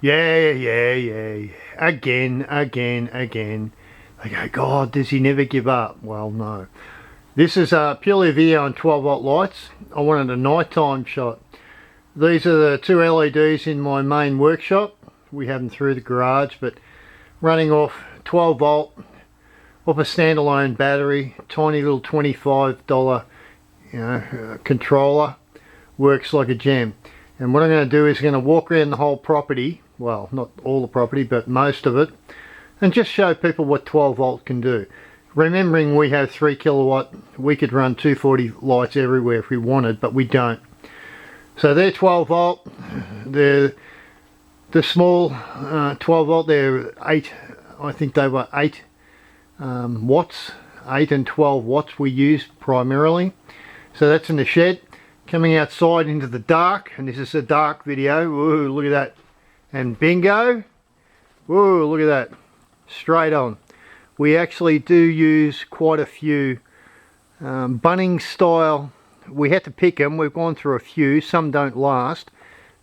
Yeah. Again. They go, God, does he never give up? Well, no. This is purely a video on 12 volt lights. I wanted a nighttime shot. These are the two LEDs in my main workshop. We have them through the garage, but running off 12 volt off a standalone battery, tiny little $25 controller, works like a gem. And what I'm going to do is going to walk around the whole property, well, not all the property but most of it, and just show people what 12 volt can do. Remembering we have 3 kilowatt, we could run 240 lights everywhere if we wanted, but we don't. So they're 12 volt, they're the small 12 volt, they're 8, I think they were 8 watts, 8 and 12 watts we use primarily. So that's in the shed. Coming outside into the dark, and this is a dark video. Whoa, look at that. And bingo. Whoa, look at that. Straight on. We actually do use quite a few Bunnings style. We had to pick them. We've gone through a few. Some don't last.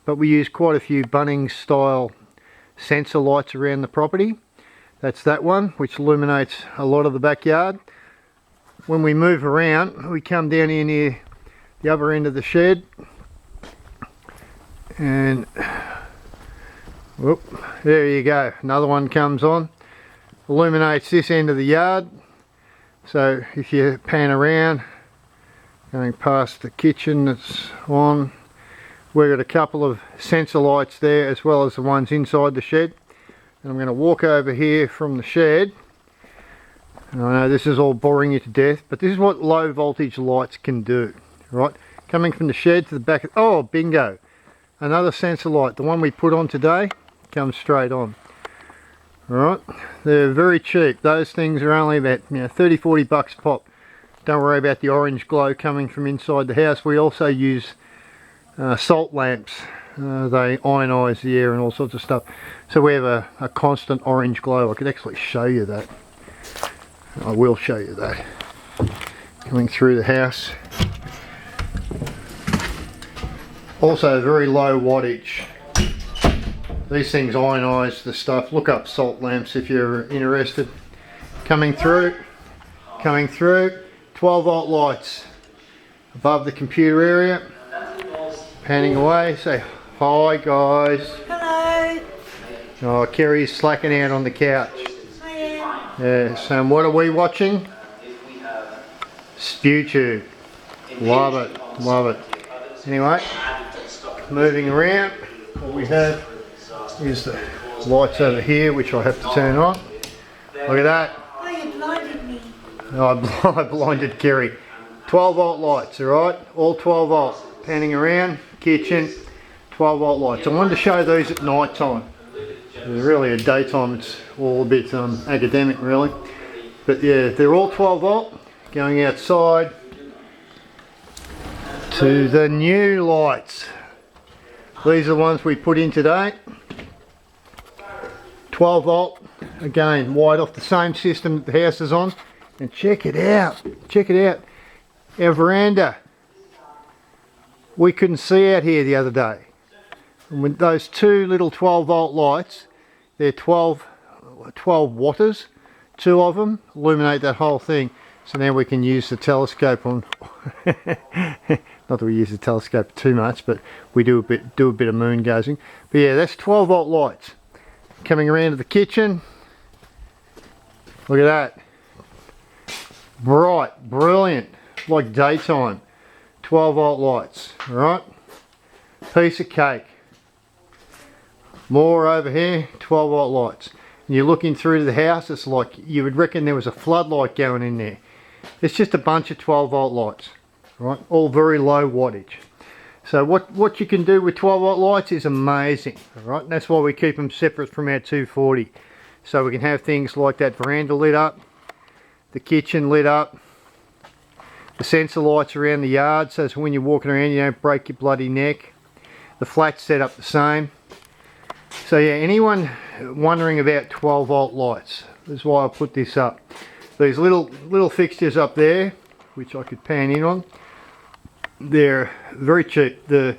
But we use quite a few Bunnings style sensor lights around the property. That's that one, which illuminates a lot of the backyard. When we move around, we come down here near the other end of the shed, and whoop, there you go, another one comes on, illuminates this end of the yard. So if you pan around going past the kitchen, that's on. We've got a couple of sensor lights there as well as the ones inside the shed. And I'm going to walk over here from the shed. And I know this is all boring you to death, but this is what low voltage lights can do. Right, coming from the shed to the back. Oh, bingo! Another sensor light. The one we put on today comes straight on. Alright, they're very cheap. Those things are only about 30-40 bucks a pop. Don't worry about the orange glow coming from inside the house. We also use salt lamps. They ionize the air and all sorts of stuff. So we have a constant orange glow. I could actually show you that. I will show you that. Coming through the house. Also very low wattage. These things ionize the stuff. Look up salt lamps if you're interested. Coming through. 12 volt lights above the computer area. Panning away. Say hi guys. Hello. Oh, Kerry's slacking out on the couch. I am. Yeah, so what are we watching? SpewTube. Love it. Anyway, moving around, what we have is the lights over here, which I have to turn on. Look at that. Oh, you blinded me. Oh, I blinded Kerry. 12 volt lights, alright? All 12 volt. Panning around, kitchen, 12 volt lights. I wanted to show these at night time. Really at daytime it's all a bit academic really. But yeah, they're all 12 volt. Going outside to the new lights. These are the ones we put in today. 12 volt, again wide off the same system that the house is on. And check it out, our veranda. We couldn't see out here the other day. And with those two little 12 volt lights, they're 12 watters, two of them, illuminate that whole thing. So now we can use the telescope on, not that we use the telescope too much, but we do a bit of moon gazing. But yeah, that's 12 volt lights. Coming around to the kitchen, look at that. Bright, brilliant, like daytime. 12 volt lights, alright? Piece of cake. More over here, 12 volt lights. And you're looking through to the house, it's like you would reckon there was a floodlight going in there. It's just a bunch of 12 volt lights, right? All very low wattage. So what you can do with 12 volt lights is amazing, alright? That's why we keep them separate from our 240. So we can have things like that veranda lit up, the kitchen lit up, the sensor lights around the yard, so when you're walking around you don't break your bloody neck. The flat's set up the same. So yeah, anyone wondering about 12 volt lights, this is why I put this up. These little fixtures up there, which I could pan in on, they're very cheap. The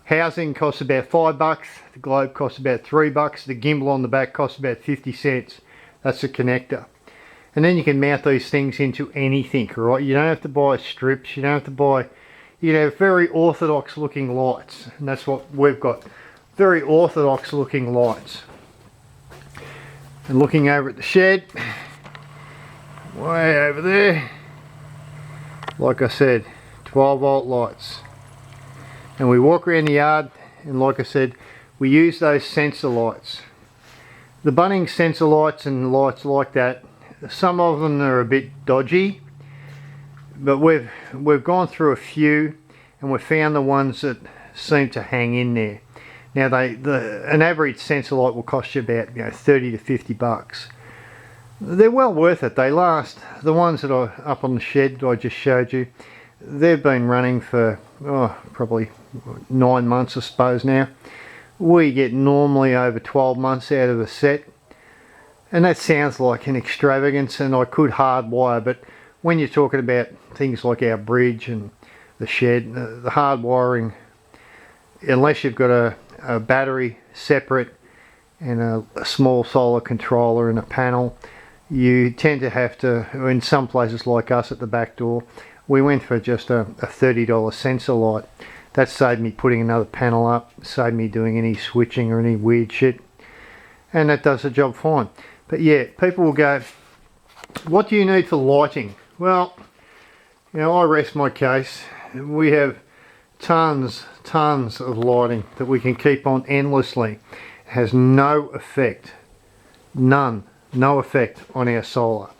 Housing costs about $5. The globe costs about $3. The gimbal on the back costs about 50 cents. That's the connector. And then you can mount these things into anything, right? You don't have to buy strips. You don't have to buy... You have very orthodox looking lights. And that's what we've got. Very orthodox looking lights. And looking over at the shed, way over there, like I said, 12 volt lights. And we walk around the yard, and like I said, we use those sensor lights. The Bunnings sensor lights and lights like that, some of them are a bit dodgy, but we've gone through a few and we've found the ones that seem to hang in there. Now an average sensor light will cost you about 30 to 50 bucks. They're well worth it. They last. The ones that are up on the shed that I just showed you, they've been running for probably 9 months I suppose now. We get normally over 12 months out of a set, and that sounds like an extravagance, and I could hardwire, but when you're talking about things like our bridge and the shed, the hardwiring, unless you've got a battery separate and a small solar controller and a panel, you tend to have to, in some places like us at the back door, we went for just a $30 sensor light. That saved me putting another panel up, saved me doing any switching or any weird shit, and that does the job fine. But yeah, people will go, what do you need for lighting? Well, I rest my case. We have tons of lighting that we can keep on endlessly. It has no effect, no effect on our solar,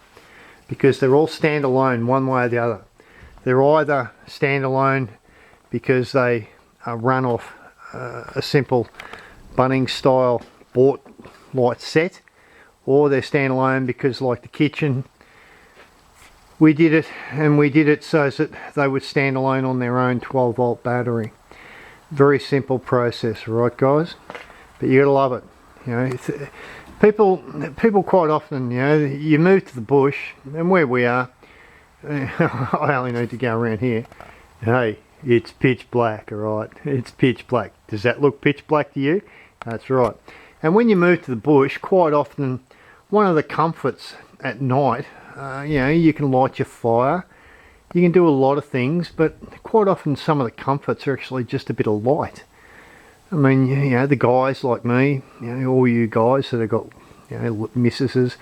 because they're all standalone one way or the other. They're either standalone because they run off a simple Bunnings style bought light set, or they're standalone because, like the kitchen, we did it so that they would stand alone on their own 12 volt battery. Very simple process, right guys? But you gotta love it. People quite often, you move to the bush, and where we are, I only need to go around here. Hey, it's pitch black, alright? It's pitch black. Does that look pitch black to you? That's right. And when you move to the bush, quite often, one of the comforts at night, you can light your fire. You can do a lot of things, but quite often some of the comforts are actually just a bit of light. I mean, the guys like me, all you guys that have got, missuses,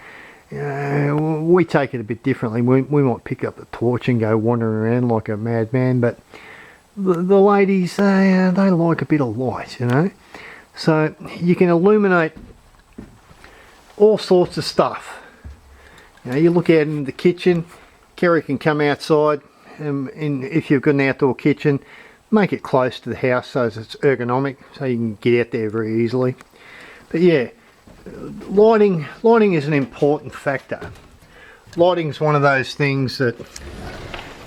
we take it a bit differently. We might pick up the torch and go wandering around like a madman, but the ladies, they like a bit of light, So you can illuminate all sorts of stuff. You look out in the kitchen, Kerry can come outside, and if you've got an outdoor kitchen, make it close to the house so that it's ergonomic, so you can get out there very easily. But yeah, lighting is an important factor. Lighting's one of those things that...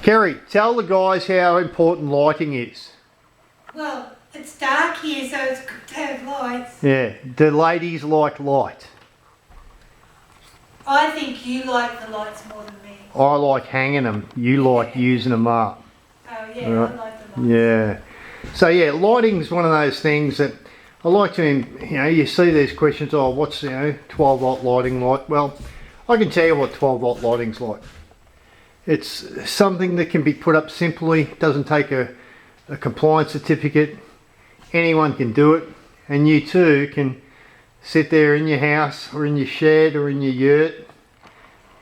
Kerry, tell the guys how important lighting is. Well, it's dark here, so it's good to have lights. Yeah, do ladies like light? I think you like the lights more than me. I like hanging them, you like using them up. Oh yeah, Right. I like the lights. Yeah. So yeah, lighting's one of those things that I like to, you see these questions, oh, what's, 12 volt lighting like? Well, I can tell you what 12 volt lighting's like. It's something that can be put up simply, doesn't take a compliance certificate. Anyone can do it, and you too can sit there in your house or in your shed or in your yurt,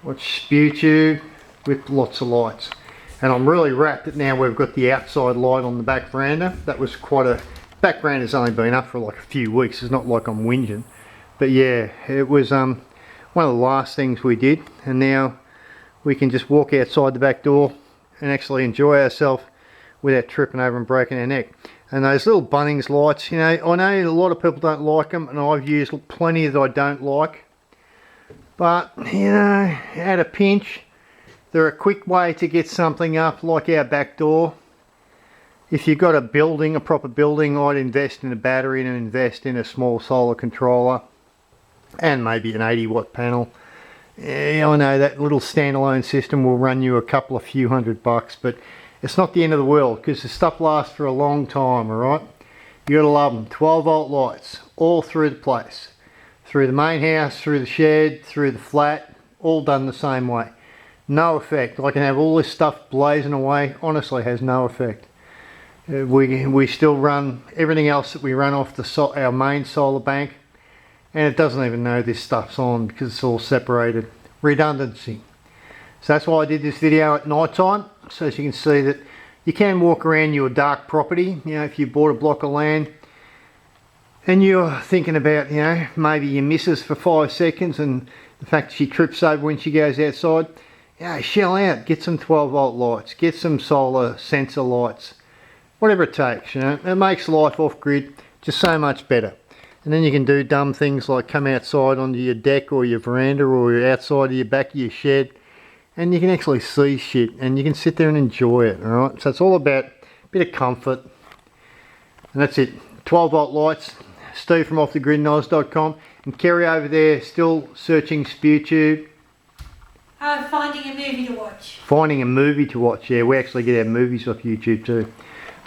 watch YouTube with lots of lights. And I'm really wrapped that now we've got the outside light on the back veranda. That was quite a... Back veranda's only been up for like a few weeks. It's not like I'm whinging. But yeah, it was one of the last things we did. And now we can just walk outside the back door and actually enjoy ourselves without tripping over and breaking our neck. And those little Bunnings lights, I know a lot of people don't like them, and I've used plenty that I don't like. But, at a pinch, they're a quick way to get something up like our back door. If you've got a building, a proper building, I'd invest in a battery and invest in a small solar controller and maybe an 80 watt panel. Yeah, I know that little standalone system will run you a few $100, but it's not the end of the world because the stuff lasts for a long time, alright? You gotta love them. 12 volt lights all through the place, through the main house, through the shed, through the flat, all done the same way. No effect. I can have all this stuff blazing away, honestly has no effect. We still run everything else that we run off our main solar bank, and it doesn't even know this stuff's on because it's all separated. Redundancy. So that's why I did this video at night time, so as you can see that you can walk around your dark property. You know, if you bought a block of land and you're thinking about, you know, maybe your missus for 5 seconds and the fact she trips over when she goes outside, yeah, shell out, get some 12 volt lights, get some solar sensor lights, whatever it takes, you know. It makes life off grid just so much better. And then you can do dumb things like come outside onto your deck or your veranda or outside of your back of your shed, and you can actually see shit and you can sit there and enjoy it. Alright, so it's all about a bit of comfort, and that's it. 12 volt lights. Steve from offthegridnoz.com, and Kerry over there still searching SpewTube. Finding a movie to watch. Finding a movie to watch. Yeah, we actually get our movies off YouTube too.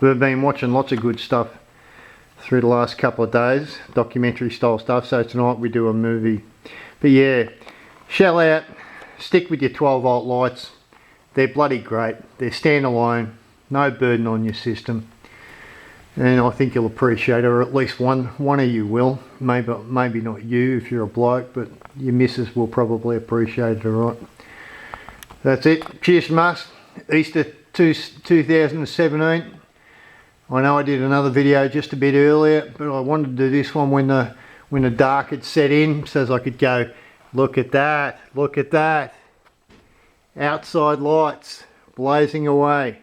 We've been watching lots of good stuff through the last couple of days, documentary style stuff, so tonight we do a movie. But yeah, shell out, stick with your 12 volt lights. They're bloody great. They're standalone, no burden on your system, and I think you'll appreciate it, or at least one of you will. Maybe not you if you're a bloke, but your missus will probably appreciate it. Alright, that's it. Cheers from us. Easter 2017. I know I did another video just a bit earlier, but I wanted to do this one when the dark had set in, so as I could go, look at that, look at that. Outside lights blazing away.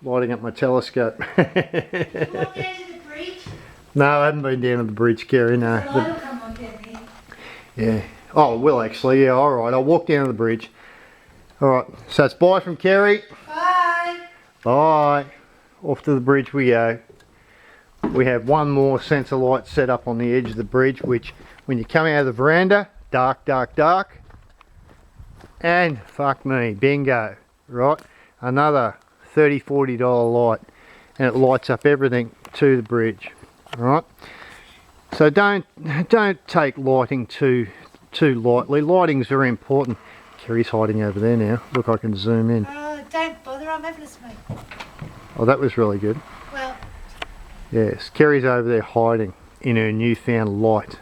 Lighting up my telescope. You walk down to the bridge? No, I haven't been down to the bridge, Kerry, no. The light will come on down here. Yeah. Oh, it will actually, yeah, alright, I'll walk down to the bridge. Alright, so it's bye from Kerry. Bye. Bye. Off to the bridge we go. We have one more sensor light set up on the edge of the bridge, which when you come out of the veranda, dark, dark, dark. And fuck me, bingo. Right, another $30–40 light, and it lights up everything to the bridge. Right, so don't take lighting too lightly. Lighting's very important. Kerry's hiding over there now. Look, I can zoom in. Don't bother, I'm having a smoke. Oh, that was really good. Well, yes, Kerry's over there hiding in her newfound light.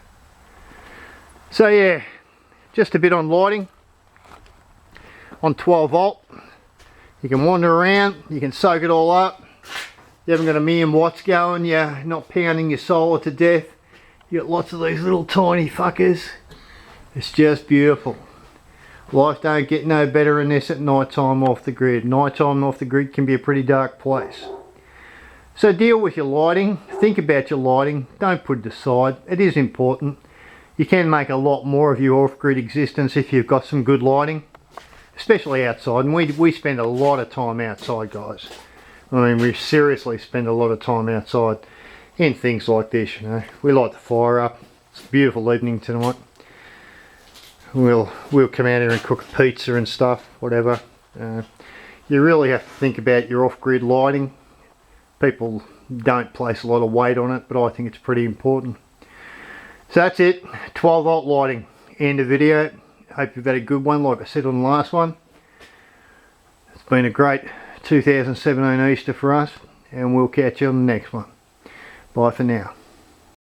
So yeah, just a bit on lighting. On 12 volt, you can wander around, you can soak it all up. You haven't got a million watts going, you're not pounding your solar to death. You got lots of these little tiny fuckers. It's just beautiful. Life don't get no better than this at night time off the grid. Night time off the grid can be a pretty dark place. So deal with your lighting, think about your lighting, don't put it aside. It is important. You can make a lot more of your off-grid existence if you've got some good lighting, especially outside, and we spend a lot of time outside, guys. I mean, we seriously spend a lot of time outside in things like this, you know. We light the fire up. It's a beautiful evening tonight. We'll come out here and cook a pizza and stuff, whatever. You really have to think about your off-grid lighting. People don't place a lot of weight on it, but I think it's pretty important. So that's it, 12 volt lighting. End of video. Hope you've had a good one, like I said on the last one. It's been a great 2017 Easter for us, and we'll catch you on the next one. Bye for now.